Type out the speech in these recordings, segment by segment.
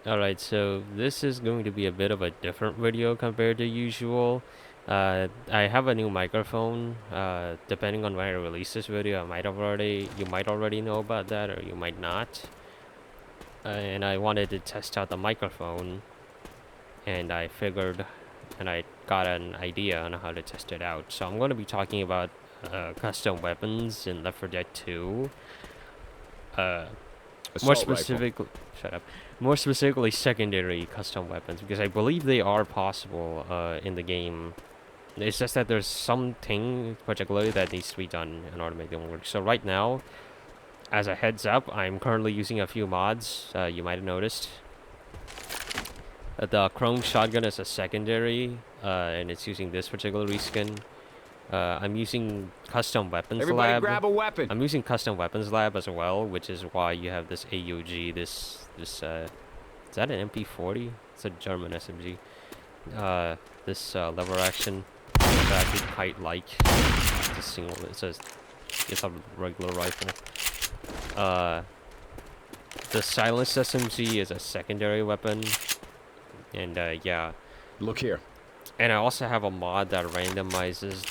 Alright, so this is going to be a bit of a different video compared to usual. I have a new microphone. Depending on when I release this video, you might already know about that, or you might not. And I wanted to test out the microphone, and I got an idea on how to test it out. So I'm going to be talking about custom weapons in Left 4 Dead 2. More specifically, shut up. More specifically, secondary custom weapons, because I believe they are possible in the game. It's just that there's something particularly that needs to be done in order to make them work. So right now, as a heads up, I'm currently using a few mods. You might have noticed. The Chrome Shotgun is a secondary, and it's using this particular reskin. I'm using Custom Weapons Everybody Lab. grab a weapon. I'm using Custom Weapons Lab as well, which is why you have this AUG, is that an MP40? It's a German SMG. This lever action that I quite like. It's a regular rifle. The Silenced SMG is a secondary weapon, and yeah. Look here. And I also have a mod that randomizes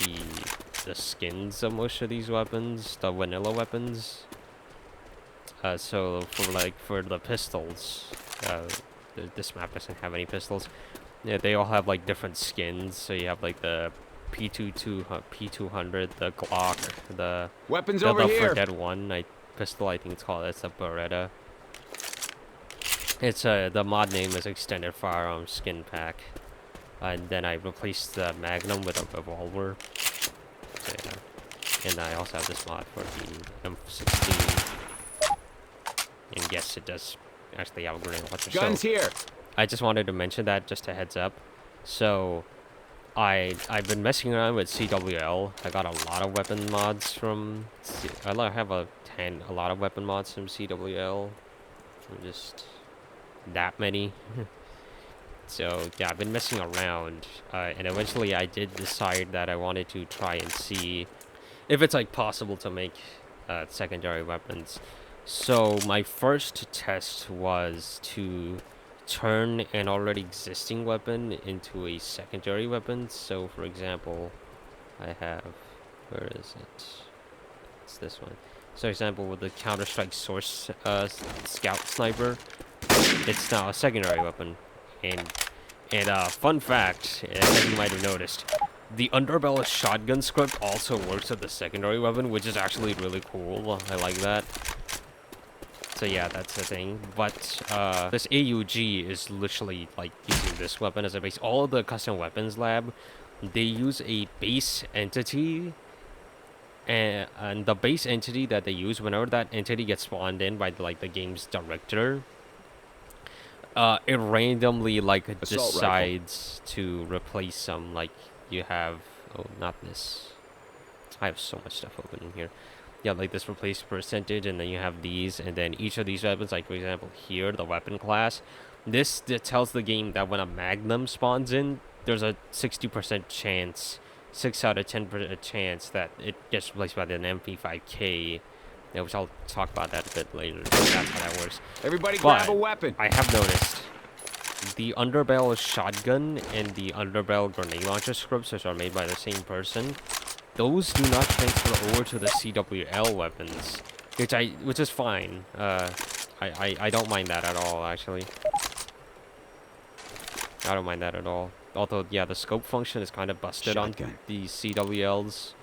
the skins of most of these weapons, the vanilla weapons. So for the pistols, this map doesn't have any pistols. Yeah, they all have like different skins. So you have like the P200, the Glock, the weapons over here. Left 4 Dead 1 pistol, I think it's called. It's a Beretta. It's the mod name is Extended Firearms Skin Pack. And then I replaced the Magnum with a revolver. So, yeah. And I also have this mod for the M16. And yes, it does actually have a grenade launcher. Guns here. I just wanted to mention that, just a heads up. So, I've been messing around with CWL. I got a lot of weapon mods from. I have a lot of weapon mods from CWL. Just that many. So, yeah, I've been messing around, and eventually I did decide that I wanted to try and see if it's, like, possible to make secondary weapons. So, my first test was to turn an already existing weapon into a secondary weapon. So, for example, I have... Where is it? It's this one. So, for example, with the Counter-Strike Source Scout Sniper, it's now a secondary weapon. And fun fact, as you might have noticed, the Underbarrel shotgun script also works with the secondary weapon, which is actually really cool. I like that. So yeah, that's the thing. But this AUG is literally like using this weapon as a base. All of the custom weapons lab, they use a base entity, and the base entity that they use, whenever that entity gets spawned in by the game's director, it randomly decides to replace some. Like you have, oh, not this. I have so much stuff open in here. Yeah, like this replace percentage, and then you have these, and then each of these weapons, like for example here, the weapon class. This tells the game that when a Magnum spawns in, there's a 60% chance, 6 out of 10% chance that it gets replaced by an MP5K. Yeah, which I'll talk about that a bit later. That's how that works. Everybody grab a weapon. I have noticed the Underbarrel shotgun and the Underbarrel grenade launcher scripts, which are made by the same person, those do not transfer over to the CWL weapons, which is fine. I don't mind that at all, actually. I don't mind that at all. Although, yeah, the scope function is kind of busted on the CWLs.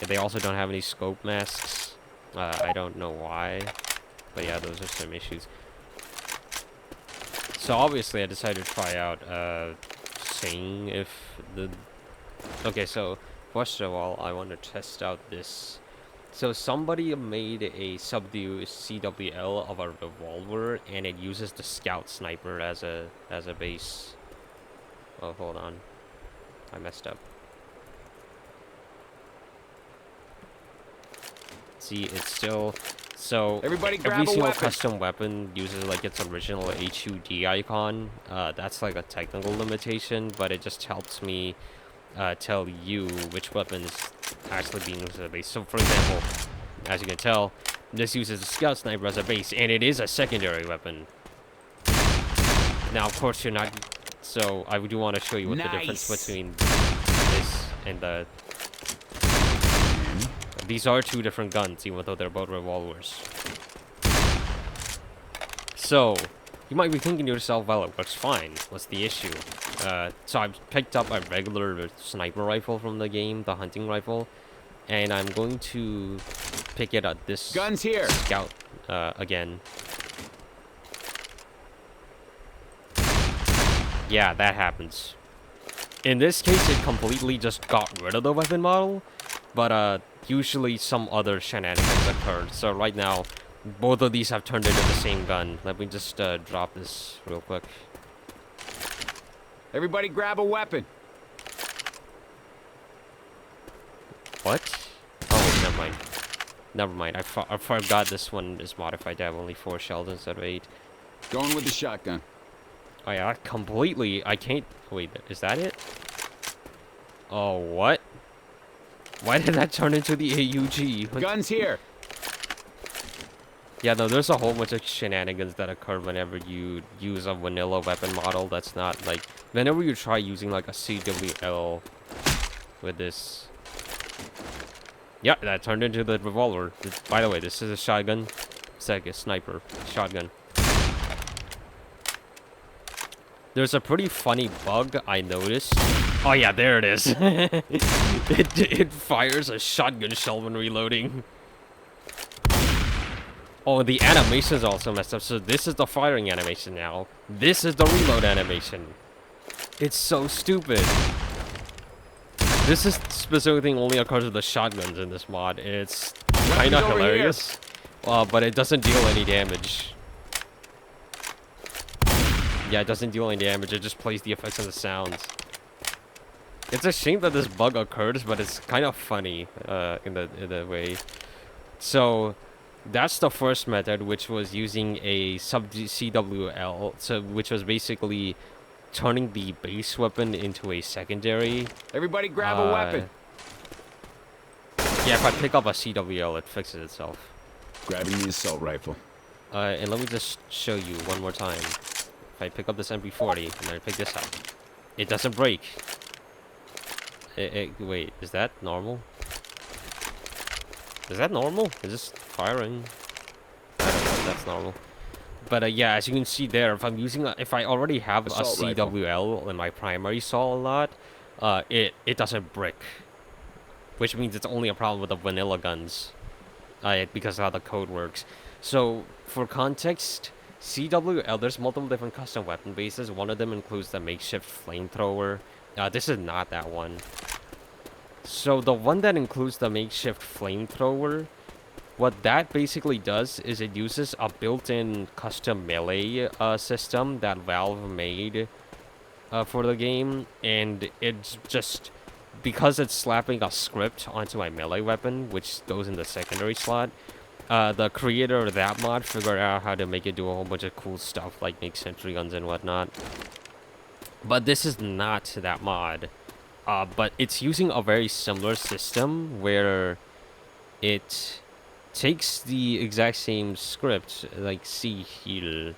They also don't have any scope masks. I don't know why, but yeah, those are some issues. So obviously I decided to try out seeing if the... Okay, so first of all, I want to test out this. So somebody made a subdue CWL of a revolver, and it uses the Scout Sniper as a base. Oh, hold on. I messed up. See, it's still... So, everybody grab every single weapon. custom weapon uses like its original HUD icon. That's like a technical limitation, but it just helps me tell you which weapon is actually being used as a base. So, for example, as you can tell, this uses the Scout Sniper as a base, and it is a secondary weapon. Now, of course, you're not... So, I do want to show you what the difference between this and the... These are two different guns, even though they're both revolvers. So, you might be thinking to yourself, well, it works fine. What's the issue? So I've picked up a regular sniper rifle from the game, the hunting rifle. And I'm going to pick it up this Guns here. Scout again. Yeah, that happens. In this case, it completely just got rid of the weapon model. But usually some other shenanigans occurred. So right now, both of these have turned into the same gun. Let me just drop this real quick. Everybody grab a weapon. What? Oh, wait, never mind. Never mind. I forgot this one is modified to have only 4 shells instead of 8. Going with the shotgun. Oh yeah, completely. I can't... Wait, is that it? Oh, what? Why did that turn into the AUG? Guns here. Yeah, no, there's a whole bunch of shenanigans that occur whenever you use a vanilla weapon model that's not, like... Whenever you try using, like, a CWL with this... Yeah, that turned into the revolver. By the way, this is a shotgun. It's like a sniper shotgun. There's a pretty funny bug I noticed. Oh yeah, there it is. it fires a shotgun shell when reloading. Oh, the animation's also messed up. So this is the firing animation now. This is the reload animation. It's so stupid. This is specific thing only occurs with the shotguns in this mod. It's kind of hilarious, but it doesn't deal any damage. Yeah, it doesn't deal any damage. It just plays the effects and the sounds. It's a shame that this bug occurs, but it's kind of funny in the way. So that's the first method, which was using a sub CWL, so which was basically turning the base weapon into a secondary. Everybody grab a weapon. Yeah, if I pick up a CWL, it fixes itself. Grabbing the assault rifle. And let me just show you one more time. If I pick up this MP40 and then I pick this up, it doesn't break. Wait, is that normal? Is that normal? Is this firing? I don't know if that's normal. But yeah, as you can see there, if I'm using if I already have assault a CWL rifle in my primary saw a lot, it doesn't brick, which means it's only a problem with the vanilla guns, because of how the code works. So for context, CWL, there's multiple different custom weapon bases. One of them includes the makeshift flamethrower. This is not that one. So the one that includes the makeshift flamethrower, what that basically does is it uses a built-in custom melee system that Valve made for the game, and it's just because it's slapping a script onto my melee weapon, which goes in the secondary slot. The creator of that mod figured out how to make it do a whole bunch of cool stuff, like make sentry guns and whatnot. But this is not that mod. But it's using a very similar system where it takes the exact same script, like see here,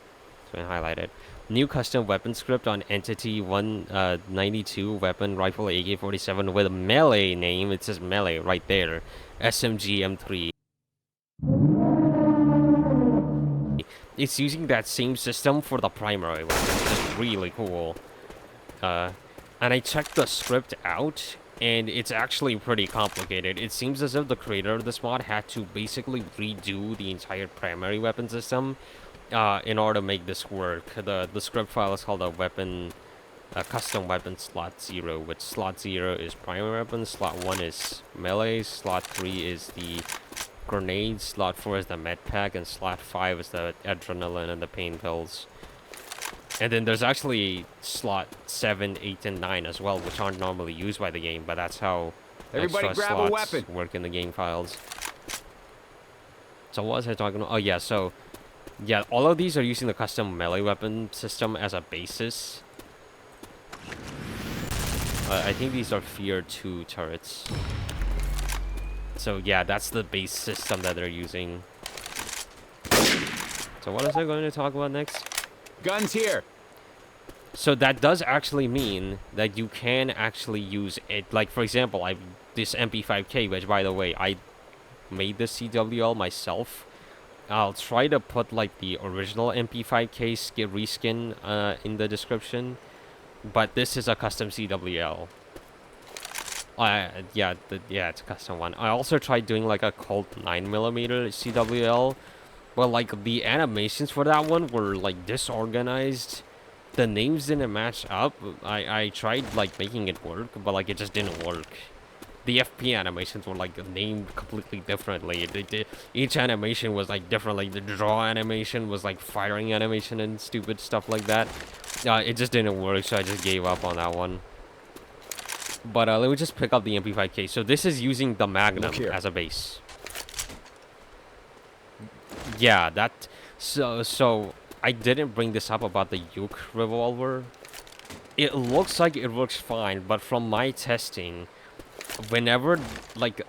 so I highlight it. New custom weapon script on entity 192 weapon rifle AK-47 with a melee name. It says melee right there. SMG M3. It's using that same system for the primary weapon. It's really cool. And I checked the script out, and it's actually pretty complicated. It seems as if the creator of this mod had to basically redo the entire primary weapon system in order to make this work. The script file is called a custom weapon slot 0, which slot 0 is primary weapon, slot 1 is melee, slot 3 is the grenade, slot 4 is the med pack, and slot 5 is the adrenaline and the pain pills. And then there's actually slot 7, 8, and 9 as well, which aren't normally used by the game, but that's how everybody extra grab slots a weapon. Work in the game files. So what was I talking about? Oh yeah, so yeah, all of these are using the custom melee weapon system as a basis. I think these are Fear 2 turrets. So yeah, that's the base system that they're using. So what is I going to talk about next? Guns here. So that does actually mean that you can actually use it. Like, for example, this MP5K, which, by the way, I made this CWL myself. I'll try to put, like, the original MP5K reskin in the description. But this is a custom CWL. Yeah, it's a custom one. I also tried doing, like, a Colt 9mm CWL. But, like, the animations for that one were, like, disorganized. The names didn't match up. I tried, like, making it work, but, like, it just didn't work. The FP animations were, like, named completely differently. Each animation was, like, different. Like, the draw animation was, like, firing animation and stupid stuff like that. It just didn't work, so I just gave up on that one. But let me just pick up the MP5K. So this is using the Magnum as a base. Yeah, that... So I didn't bring this up about the YUKREVOLVER. It looks like it works fine, but from my testing, whenever, like,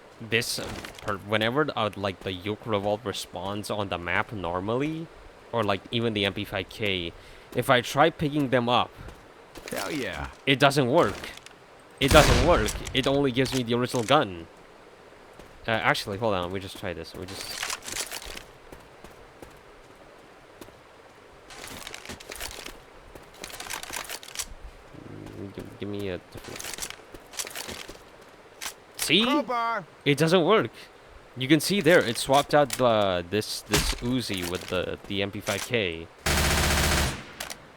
whenever, like, the YUKREVOLVER spawns on the map normally, or, like, even the MP5K, if I try picking them up... Hell yeah. It doesn't work. It doesn't work. It only gives me the original gun. Actually, hold on. We just try this. We just... Give me a different... See? Crowbar. It doesn't work. You can see there, it swapped out this Uzi with the MP5K.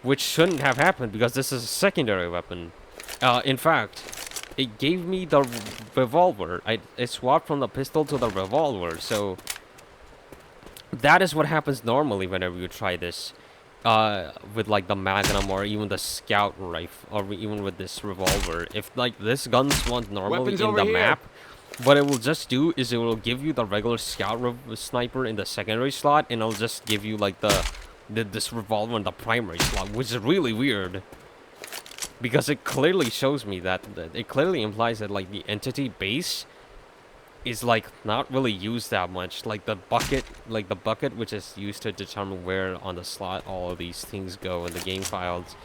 Which shouldn't have happened because this is a secondary weapon. In fact, it gave me the revolver. It swapped from the pistol to the revolver, so... That is what happens normally whenever you try this. With, like, the Magnum or even the Scout rifle, or even with this revolver. If, like, this gun spawns normally in the map, what it will just do is it will give you the regular Scout sniper in the secondary slot, and it'll just give you, like, this revolver in the primary slot, which is really weird. Because it clearly shows me that, it clearly implies that, like, the entity base is, like, not really used that much. Like the bucket, which is used to determine where on the slot all of these things go in the game files.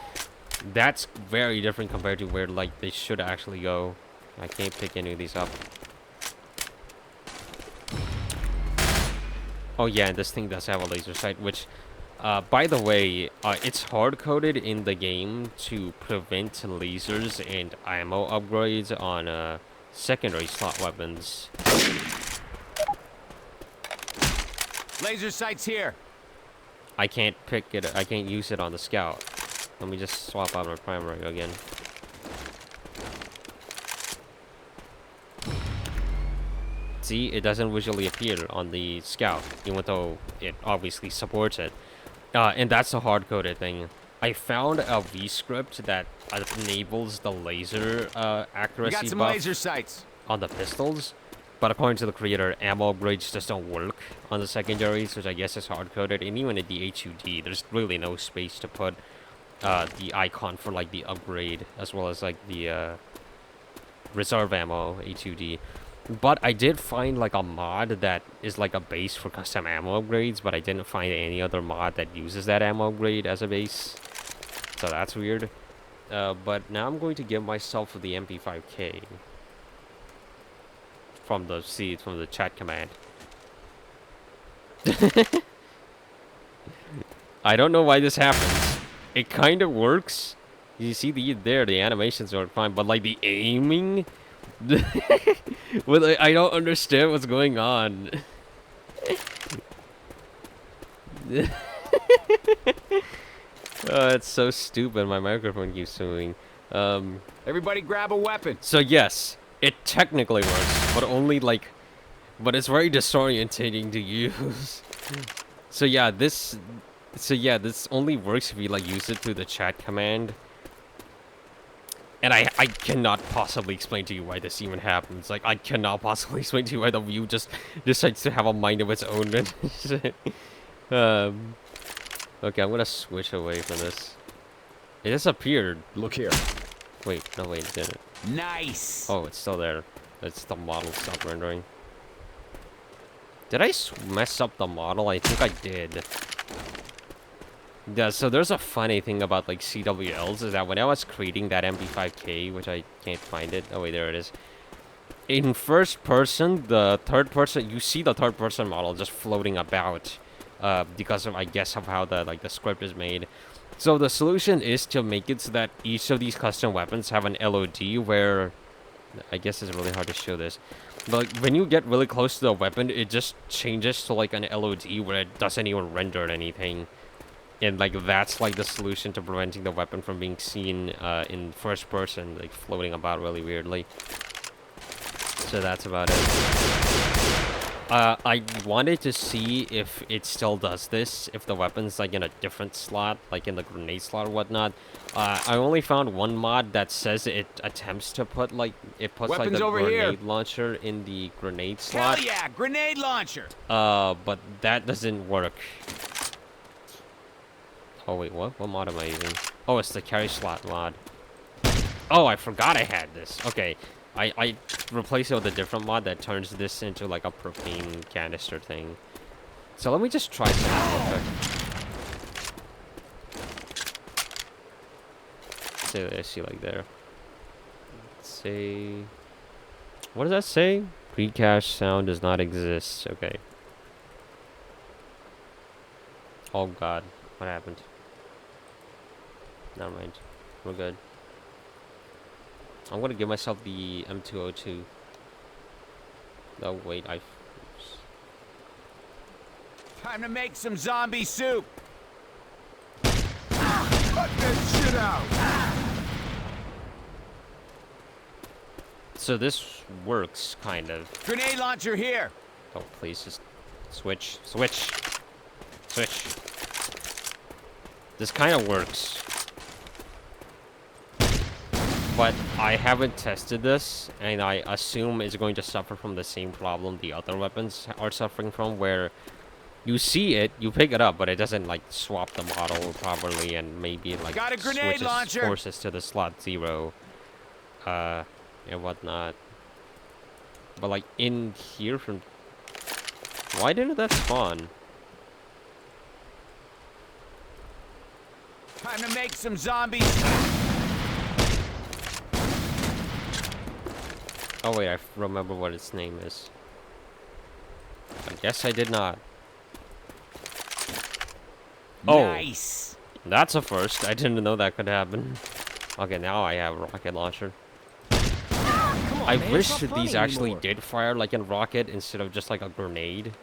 That's very different compared to where, like, they should actually go. I can't pick any of these up. Oh yeah, and this thing does have a laser sight, which, by the way, it's hard-coded in the game to prevent lasers and ammo upgrades on, secondary slot weapons. Laser sights here. I can't pick it. I can't use it on the Scout. Let me just swap out my primary again. See, it doesn't visually appear on the Scout, even though it obviously supports it. And that's a hard-coded thing. I found a VSCRIPT that enables the laser accuracy got some buff laser sights on the pistols, but according to the creator, ammo upgrades just don't work on the secondaries, which I guess is hard-coded. And even at the HUD, there's really no space to put the icon for, like, the upgrade, as well as, like, the reserve ammo HUD. But I did find, like, a mod that is, like, a base for custom ammo upgrades, but I didn't find any other mod that uses that ammo upgrade as a base. So that's weird. But now I'm going to give myself the MP5K. From the chat command. I don't know why this happens. It kind of works. You see the animations work fine, but, like, the aiming... well, I don't understand what's going on. Oh, it's so stupid. My microphone keeps moving. Everybody grab a weapon. So yes, it technically works, but only, like, but it's very disorientating to use. So yeah, this only works if you, like, use it through the chat command. And I cannot possibly explain to you why this even happens. Like, I cannot possibly explain to you why the view just decides to have a mind of its own. Okay, I'm gonna switch away from this. It disappeared. Look here. Wait, no, wait, it didn't. Nice. Oh, it's still there. It's the model stopped rendering. Did I mess up the model? I think I did. Yeah, so there's a funny thing about like CWLs is that when I was creating that MP5K, which I can't find it. Oh wait, there it is. In first person, the third person, you see the third person model just floating about, because of, I guess, of how the script is made. So the solution is to make it so that each of these custom weapons have an LOD where, I guess it's really hard to show this, but like, when you get really close to the weapon, it just changes to like an LOD where it doesn't even render anything. And like that's like the solution to preventing the weapon from being seen in first person, like floating about really weirdly. So that's about it. I wanted to see if it still does this, if the weapon's like in a different slot, like in the grenade slot or whatnot. I only found one mod that says it attempts to put like, it puts Weapons like the over grenade here. launcher in the grenade slot. Hell yeah, grenade launcher. But that doesn't work. Oh wait, what? What mod am I using? Oh, it's the carry slot mod. Oh, I forgot I had this. Okay. I replaced it with a different mod that turns this into like a propane canister thing. So let me just try something real quick. So I see like there. Let's say, what does that say? Precache sound does not exist. Okay. Oh god, what happened? Never mind. We're good. I'm gonna give myself the M202. No, wait, Time to make some zombie soup. Cut this shit out. So this works, kind of. Grenade launcher here. Oh, please, just switch. Switch! Switch. This kind of works. But I haven't tested this, and I assume it's going to suffer from the same problem the other weapons are suffering from, where you see it, you pick it up, but it doesn't, like, swap the model properly, and maybe, like, Got a grenade launcher. forces to the slot 0, and whatnot. But, like, in here from... Why didn't that spawn? Time to make some zombies. Oh wait, I remember what its name is. I guess I did not. Oh, Nice. that's a first. I didn't know that could happen. Okay, now I have a rocket launcher. I wish these actually did fire like a rocket instead of just like a grenade.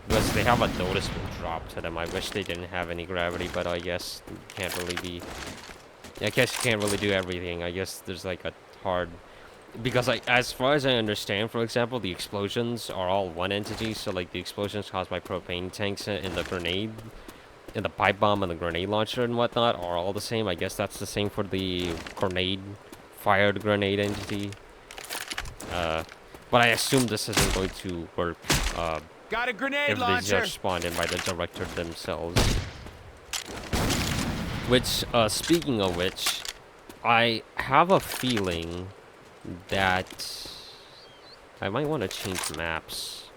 Because they have a noticeable drop to them. I wish they didn't have any gravity, but I guess you can't really be... I guess you can't really do everything. I guess there's like a hard... Because, like, as far as I understand, for example, the explosions are all one entity. So, like, the explosions caused by propane tanks and the grenade, and the pipe bomb and the grenade launcher and whatnot are all the same. I guess that's the same for the fired grenade entity. But I assume this isn't going to work Got a grenade if they launcher. just spawned in by the director themselves. Which, speaking of which, I have a feeling that I might want to change maps.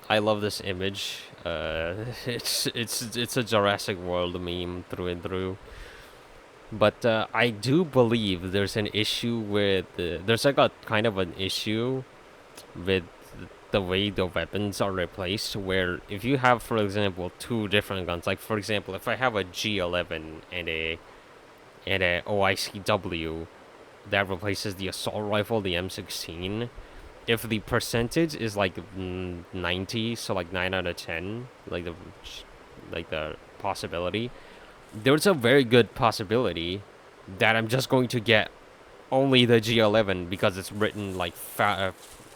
I love this image. It's a Jurassic World meme through and through. But I do believe there's an issue with there's like a kind of an issue with the way the weapons are replaced, where if you have, for example, two different guns, like for example, if I have a G11 and a OICW that replaces the assault rifle, the M16, if the percentage is like 90, so like 9 out of 10, like the possibility, there's a very good possibility that I'm just going to get only the G11 because it's written like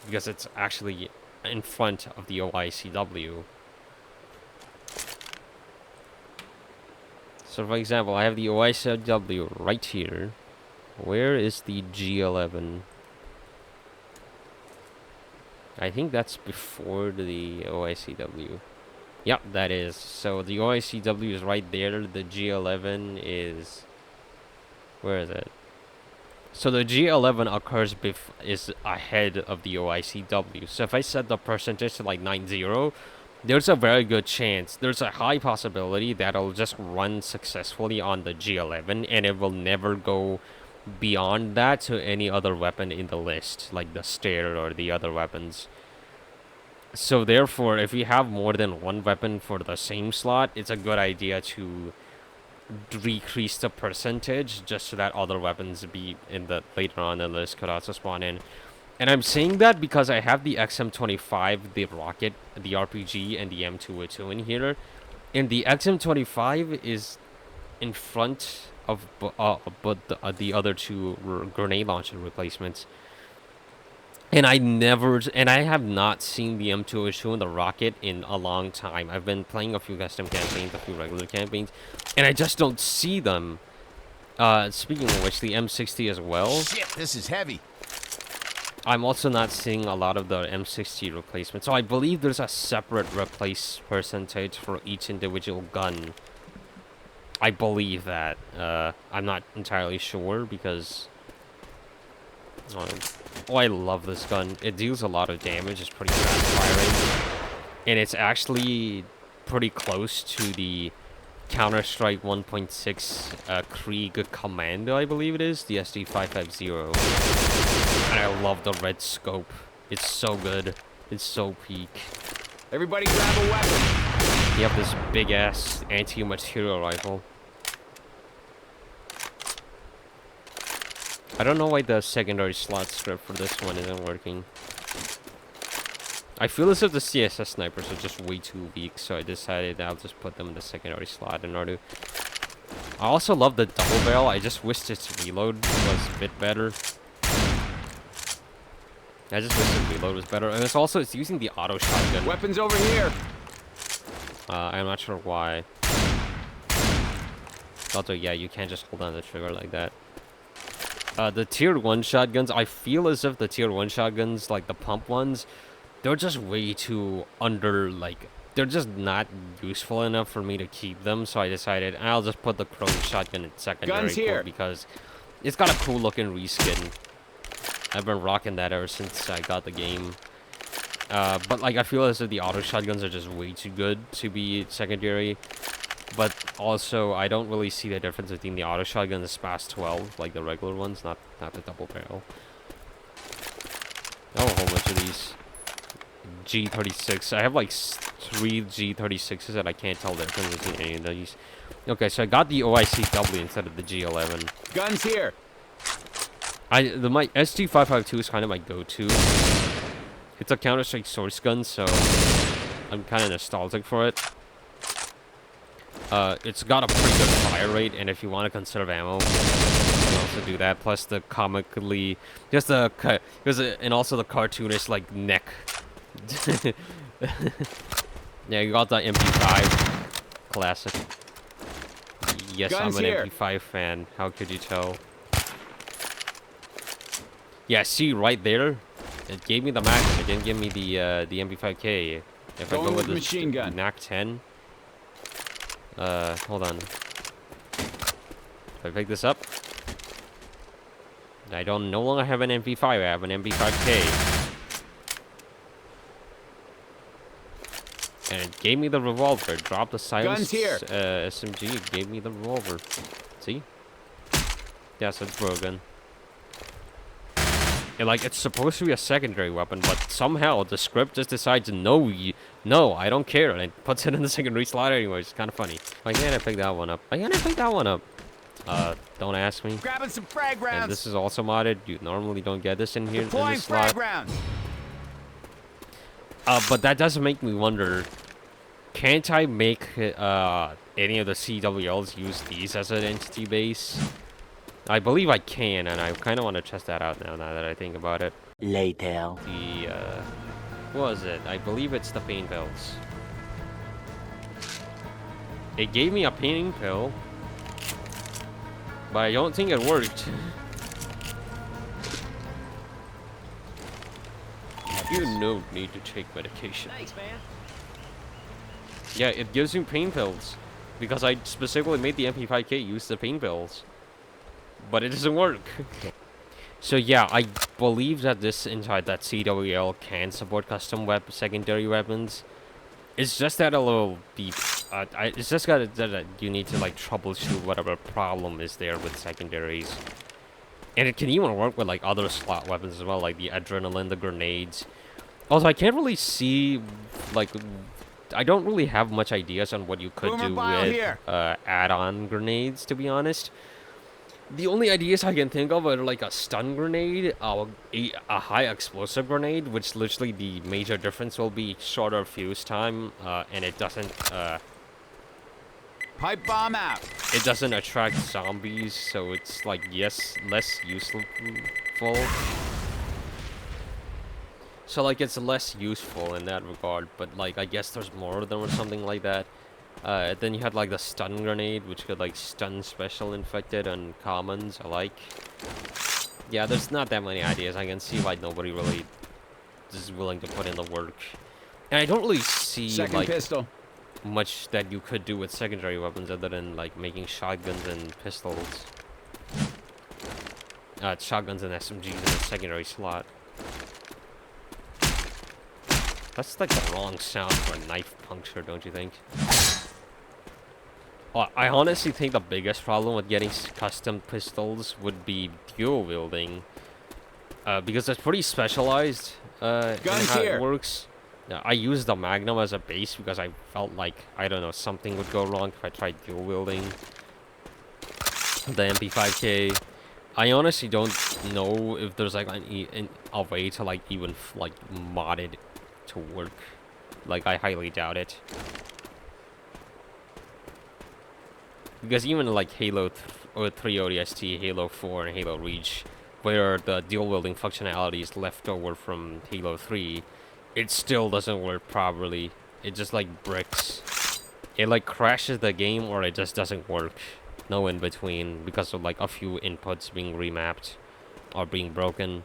because it's actually in front of the OICW. So, for example, I have the OICW right here. Where is the G11? I think that's before the OICW. Yep, that is. So, the OICW is right there. The G11 is... Where is it? So, the G11 is ahead of the OICW. So, if I set the percentage to like 90, there's a very good chance, there's a high possibility that it'll just run successfully on the G11 and it will never go beyond that to any other weapon in the list, like the stair or the other weapons. So therefore, if you have more than one weapon for the same slot, it's a good idea to decrease the percentage just so that other weapons be in the later on in the list could also spawn in. And I'm saying that because I have the XM25, the rocket, the RPG, and the M202 in here. And the XM25 is in front of the other two grenade launcher replacements. And I have not seen the M202 and the rocket in a long time. I've been playing a few custom campaigns, a few regular campaigns, and I just don't see them. Speaking of which, the M60 as well. Shit, this is heavy. I'm also not seeing a lot of the M60 replacement. So I believe there's a separate replace percentage for each individual gun. I believe that. I'm not entirely sure because... oh, I love this gun. It deals a lot of damage. It's pretty fast firing. And it's actually pretty close to the Counter-Strike 1.6 Krieg Commando, I believe it is. The SD550. And I love the red scope. It's so good. It's so peak. Everybody grab a weapon. You have this big-ass anti-material rifle. I don't know why the secondary slot script for this one isn't working. I feel as if the CSS snipers are just way too weak, so I decided I'll just put them in the secondary slot in order. I also love the double barrel. I just wish its reload was a bit better. I just wish the reload was better. And it's using the auto shotgun. Weapons over here. I'm not sure why. Also, yeah, you can't just hold on the trigger like that. The tier 1 shotguns, I feel as if the tier 1 shotguns, like the pump ones, they're just way too they're just not useful enough for me to keep them, so I decided I'll just put the chrome shotgun in secondary port because it's got a cool looking reskin. I've been rocking that ever since I got the game. But like I feel as if the auto shotguns are just way too good to be secondary. But also, I don't really see the difference between the auto shotgun and the SPAS 12, like the regular ones, not the double barrel. I have a whole bunch of these. G36. I have like 3 G36s that I can't tell the difference between any of these. Okay, so I got the OICW instead of the G11. Guns here. My SG552 is kind of my go-to. It's a Counter-Strike source gun, so I'm kind of nostalgic for it. It's got a pretty good fire rate, and if you want to conserve ammo, you can also do that. Plus the comically, and also the cartoonish like neck. Yeah, you got the MP5, classic. Yes, Guns I'm an here. MP5 fan. How could you tell? Yeah, see right there, it gave me the Magnum. It didn't give me the MP5K. If I go with this machine gun. NAC 10. Hold on. If I pick this up, I no longer have an MP5. I have an MP5K. And it gave me the revolver. It dropped the Silenced SMG. It gave me the revolver. See? Yeah, so it's broken. And like, it's supposed to be a secondary weapon, but somehow the script just decides, no, I don't care, and it puts it in the secondary slot anyway. It's kind of funny. Why can't I pick that one up? Why can't I pick that one up? Don't ask me. Grabbing some frag rounds. And this is also modded. You normally don't get this in here in Deploying this slot. frag rounds. But that does make me wonder, can't I make any of the CWLs use these as an entity base? I believe I can, and I kind of want to test that out now that I think about it. Later. The, what was it? I believe it's the pain pills. It gave me a pain pill, but I don't think it worked. You don't need to take medication. Thanks, man. Yeah, it gives you pain pills, because I specifically made the MP5K use the pain pills. But it doesn't work. So yeah, I believe that that CWL can support custom secondary weapons. It's just that a little deep. It's just that you need to like troubleshoot whatever problem is there with secondaries. And it can even work with like other slot weapons as well, like the adrenaline, the grenades. Also, I can't really see, like, I don't really have much ideas on what you could Boomer do bile with here. add-on grenades, to be honest. The only ideas I can think of are like a stun grenade, a high explosive grenade, which literally the major difference will be shorter fuse time, and it doesn't Pipe bomb out. attract zombies, so it's like, yes, less useful. So like it's less useful in that regard, but like I guess there's more of them or something like that. Then you had like the stun grenade, which could like stun special infected and commons alike. Yeah, there's not that many ideas. I can see why nobody really is willing to put in the work. And I don't really see Second like pistol. much that you could do with secondary weapons other than like making shotguns and pistols. Shotguns and SMGs in the secondary slot. That's like the wrong sound for a knife puncture, don't you think? Well, I honestly think the biggest problem with getting custom pistols would be dual wielding. Because it's pretty specialized in how here. it works. Yeah, I use the Magnum as a base because I felt like, I don't know, something would go wrong if I tried dual wielding the MP5K. I honestly don't know if there's like a way to like even like mod it to work. Like, I highly doubt it. Because even like Halo 3 ODST, Halo 4, and Halo Reach, where the dual wielding functionality is left over from Halo 3, it still doesn't work properly. It just like bricks. It like crashes the game, or it just doesn't work. No in between, because of like a few inputs being remapped or being broken.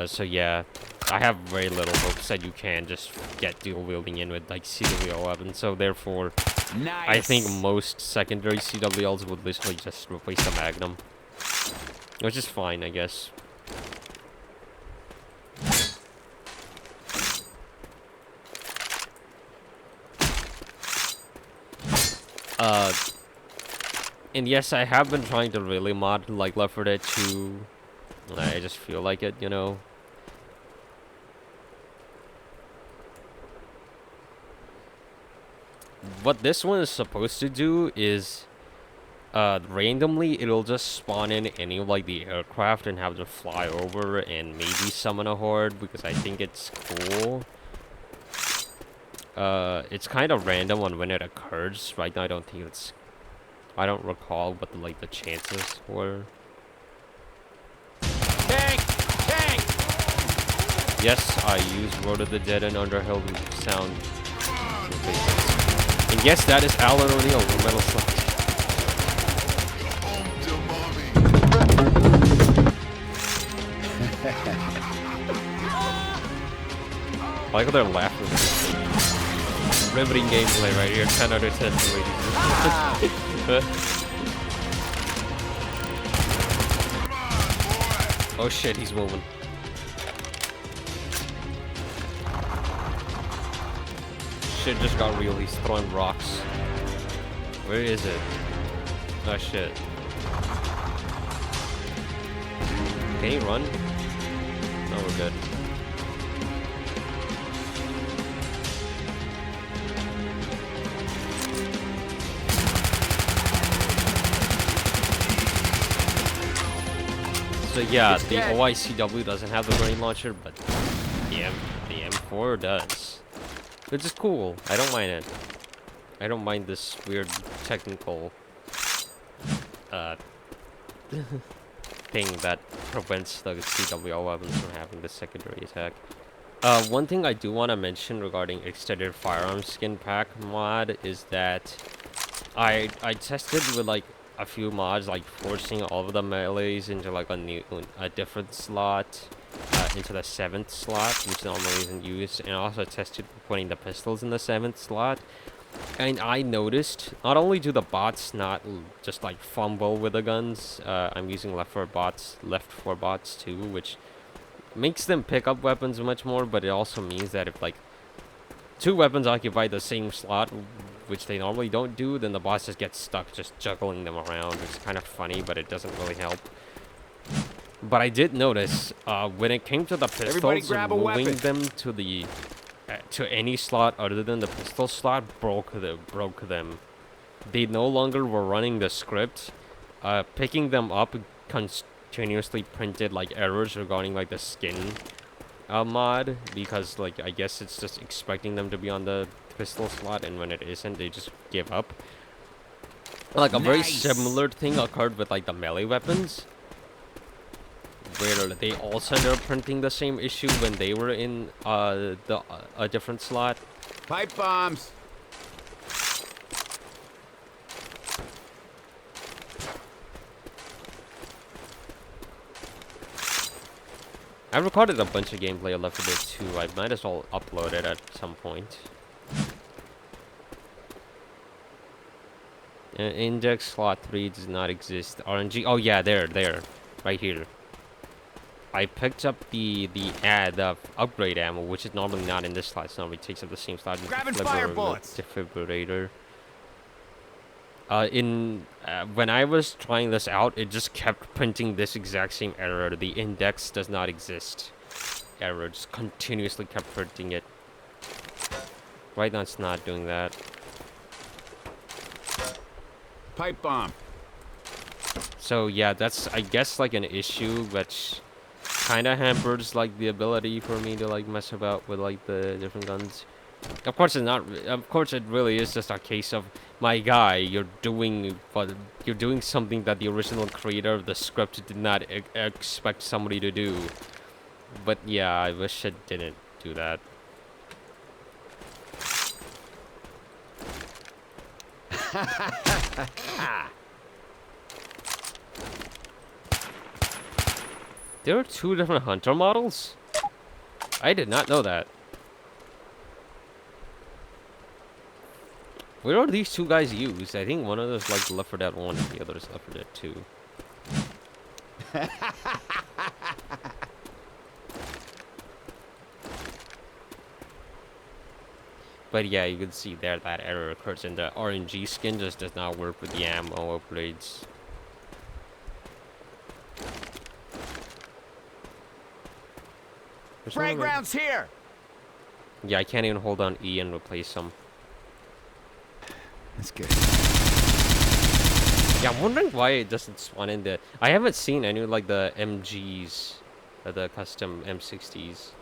So yeah, I have very little hopes that you can just get dual wielding in with like CW11. So therefore, Nice. I think most secondary CWLs would literally just replace the Magnum, which is fine, I guess. And yes, I have been trying to really mod like L4D2's. I just feel like it, you know. What this one is supposed to do is, randomly, it'll just spawn in any of like the aircraft and have them fly over and maybe summon a horde, because I think it's cool. It's kind of random on when it occurs. Right now, I don't think it's. I don't recall what the chances were. Tank! Tank! Yes, I use Road of the Dead and Underhill sound. And yes, that is Alan O'Neill from Metal Slug. I like how they're laughing at this thing. Riveting gameplay right here, 10 out of 10, ladies. Oh shit, he's moving. Shit just got real, he's throwing rocks. Where is it? Oh shit. Can he run? No, we're good. So yeah, the OICW doesn't have the grenade launcher, but the M4 does. Which is cool. I don't mind it. I don't mind this weird technical thing that prevents the CWL weapons from having the secondary attack. One thing I do want to mention regarding extended firearms skin pack mod is that I tested with like a few mods, like forcing all of the melees into like a different slot, into the 7th slot, which normally isn't used, and also tested putting the pistols in the 7th slot. And I noticed, not only do the bots not just like fumble with the guns, I'm using left 4 bots too, which makes them pick up weapons much more, but it also means that if like two weapons occupy the same slot, which they normally don't do, then the boss just gets stuck just juggling them around. It's kind of funny, but it doesn't really help. But I did notice when it came to the pistols, moving them to the to any slot other than the pistol slot broke them. They no longer were running the script. Picking them up continuously printed like errors regarding like the skin mod, because like I guess it's just expecting them to be on the pistol slot, and when it isn't, they just give up. Like a very similar thing occurred with like the melee weapons, where they also ended up printing the same issue when they were in a different slot. Pipe bombs. I recorded a bunch of gameplay of Left 4 Dead 2. I might as well upload it at some point. Index slot 3 does not exist. RNG. Oh yeah, there, right here. I picked up the upgrade ammo, which is normally not in this slot. It normally takes up the same slot as Grabbing fire bullets. defibrillator. When I was trying this out, it just kept printing this exact same error. The index does not exist. Error just continuously kept printing it. Right now it's not doing that. Pipe bomb. So yeah, that's I guess like an issue which kind of hampers like the ability for me to like mess about with like the different guns. Of course it's not. Of course it really is just a case of, my guy, you're doing something that the original creator of the script did not expect somebody to do. But yeah, I wish it didn't do that. There are two different hunter models? I did not know that. Where are these two guys used? I think one of them's like Left 4 Dead 1 and the other is Left 4 Dead 2. But yeah, you can see there that error occurs, and the RNG skin just does not work with the ammo upgrades. Frag rounds here. Yeah, I can't even hold on E and replace them. That's good. Yeah, I'm wondering why it doesn't spawn in the... I haven't seen any like the MGs, the custom M16s.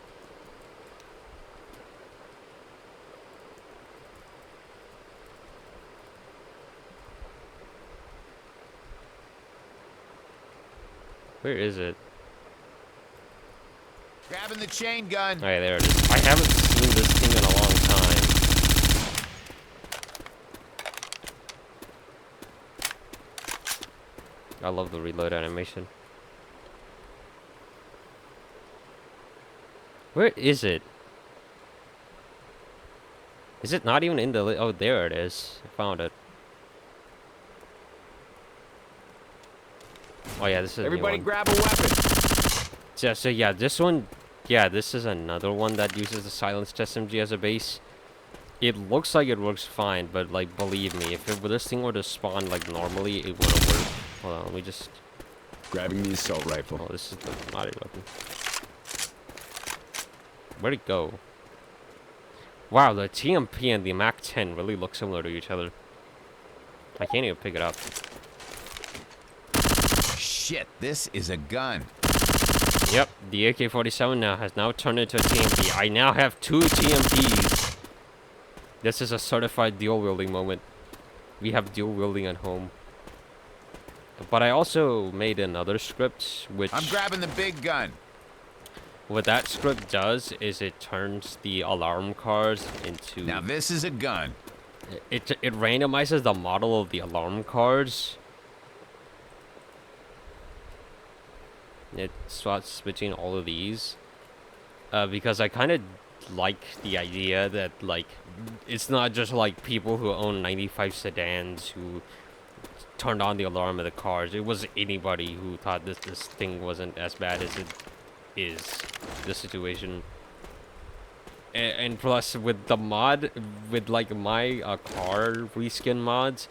Where is it? Grabbing the chain gun. Alright, there it is. I haven't seen this thing in a long time. I love the reload animation. Where is it? Is it not even in the... Oh, there it is. I found it. Oh yeah, this is Everybody grab a weapon. So yeah, this one... Yeah, this is another one that uses the Silenced SMG as a base. It looks like it works fine, but like, believe me, if this thing were to spawn like normally, it wouldn't work. Hold on, let me just... Grabbing the assault rifle. Oh, this is the body weapon. Where'd it go? Wow, the TMP and the MAC-10 really look similar to each other. I can't even pick it up. Shit, this is a gun. Yep, the AK-47 has now turned into a TMP. I now have 2 TMPs. This is a certified dual wielding moment. We have dual wielding at home. But I also made another script, which... I'm grabbing the big gun. What that script does is it turns the alarm cars into... Now this is a gun. It randomizes the model of the alarm cars. It swaps between all of these. Because I kind of like the idea that, like, it's not just, like, people who own 95 sedans who turned on the alarm of the cars. It was anybody who thought this thing wasn't as bad as it is. This situation. and plus with the mod, with like my car reskin mods,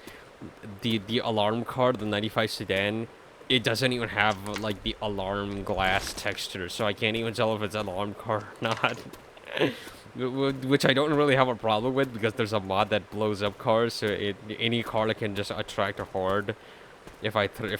the alarm car, the 95 sedan, it doesn't even have like the alarm glass texture, so I can't even tell if it's an alarm car or not. Which I don't really have a problem with because there's a mod that blows up cars, so any car that can just attract a horde. If I throw.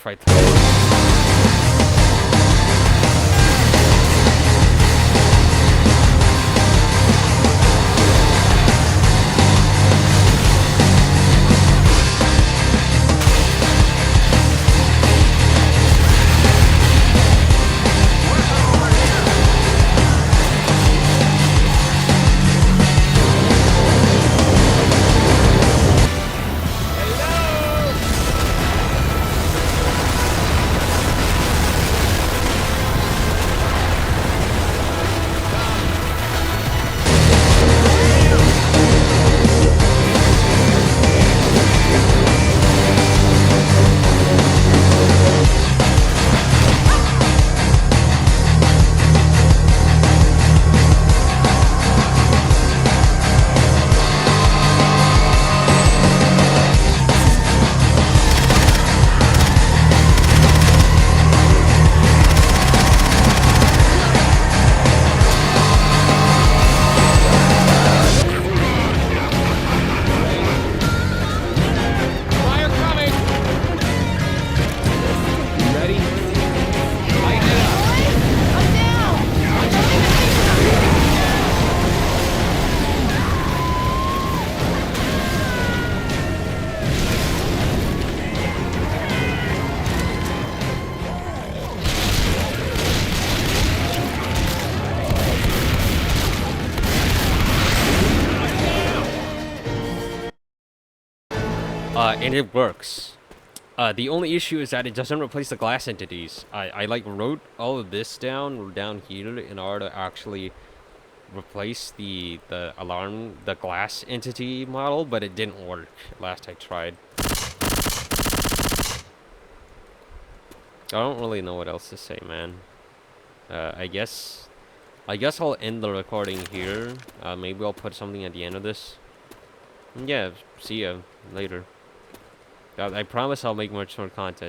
And it works. The only issue is that it doesn't replace the glass entities. I like wrote all of this down here in order to actually replace the glass entity model, but it didn't work last I tried. I don't really know what else to say, man. I guess I'll end the recording here. Maybe I'll put something at the end of this. Yeah, see ya later. I promise I'll make much more content.